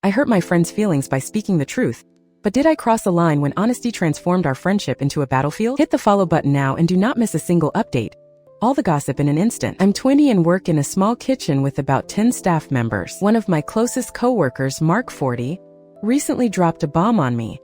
I hurt my friend's feelings by speaking the truth. But did I cross a line when honesty transformed our friendship into a battlefield? Hit the follow button now and do not miss a single update. All the gossip in an instant. I'm 20 and work in a small kitchen with about 10 staff members. One of my closest coworkers, Mark 40, recently dropped a bomb on me.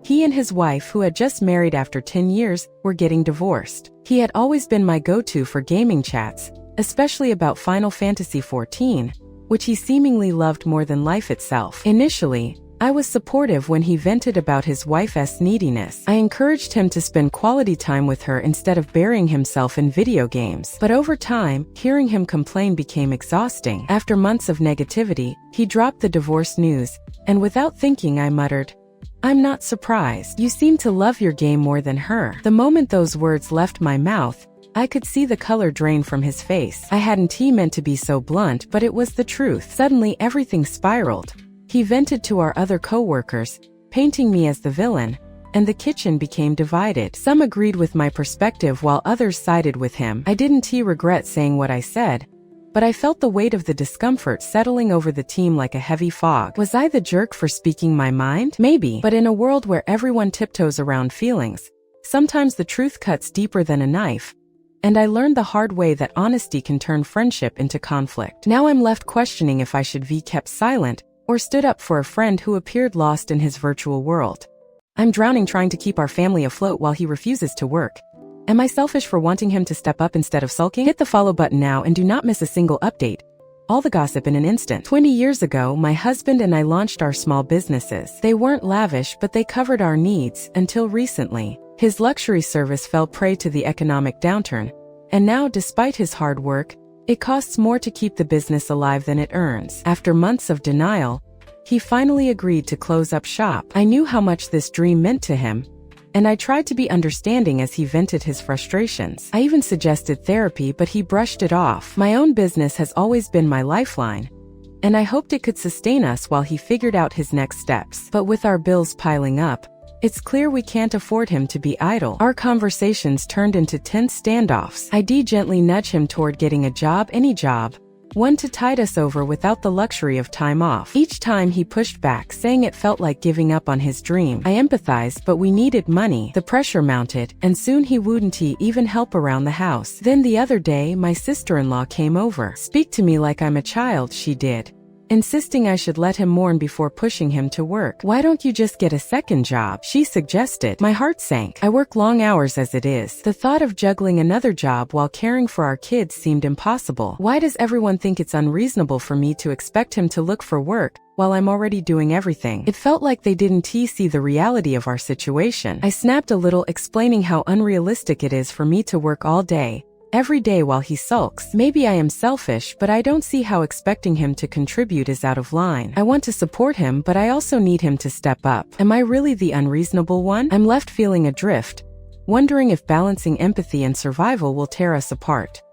He and his wife, who had just married after 10 years, were getting divorced. He had always been my go-to for gaming chats, especially about Final Fantasy XIV, which he seemingly loved more than life itself. Initially, I was supportive when he vented about his wife's neediness. I encouraged him to spend quality time with her instead of burying himself in video games. But over time, hearing him complain became exhausting. After months of negativity, he dropped the divorce news, and without thinking I muttered, "I'm not surprised. You seem to love your game more than her." The moment those words left my mouth, I could see the color drain from his face. I hadn't meant to be so blunt, but it was the truth. Suddenly everything spiraled. He vented to our other co-workers, painting me as the villain, and the kitchen became divided. Some agreed with my perspective while others sided with him. I didn't regret saying what I said, but I felt the weight of the discomfort settling over the team like a heavy fog. Was I the jerk for speaking my mind? Maybe, but in a world where everyone tiptoes around feelings, sometimes the truth cuts deeper than a knife. And I learned the hard way that honesty can turn friendship into conflict. Now I'm left questioning if I should be kept silent or stood up for a friend who appeared lost in his virtual world. I'm drowning trying to keep our family afloat while he refuses to work. Am I selfish for wanting him to step up instead of sulking? Hit the follow button now and do not miss a single update. All the gossip in an instant. 20 years ago, my husband and I launched our small businesses. They weren't lavish, but they covered our needs until recently. His luxury service fell prey to the economic downturn, and now, despite his hard work, it costs more to keep the business alive than it earns. After months of denial, he finally agreed to close up shop. I knew how much this dream meant to him, and I tried to be understanding as he vented his frustrations. I even suggested therapy, but he brushed it off. My own business has always been my lifeline, and I hoped it could sustain us while he figured out his next steps. But with our bills piling up, it's clear we can't afford him to be idle. Our conversations turned into tense standoffs. I gently nudge him toward getting a job, any job, one to tide us over without the luxury of time off. Each time he pushed back, saying it felt like giving up on his dream. I empathized, but we needed money. The pressure mounted, and soon he wouldn't even help around the house. Then the other day, my sister-in-law came over. "Speak to me like I'm a child," she did, insisting I should let him mourn before pushing him to work. "Why don't you just get a second job?" she suggested. My heart sank. I work long hours as it is. The thought of juggling another job while caring for our kids seemed impossible. Why does everyone think it's unreasonable for me to expect him to look for work while I'm already doing everything? It felt like they didn't see the reality of our situation. I snapped a little, explaining how unrealistic it is for me to work all day, every day while he sulks. Maybe I am selfish, but I don't see how expecting him to contribute is out of line. I want to support him, but I also need him to step up. Am I really the unreasonable one? I'm left feeling adrift, wondering if balancing empathy and survival will tear us apart.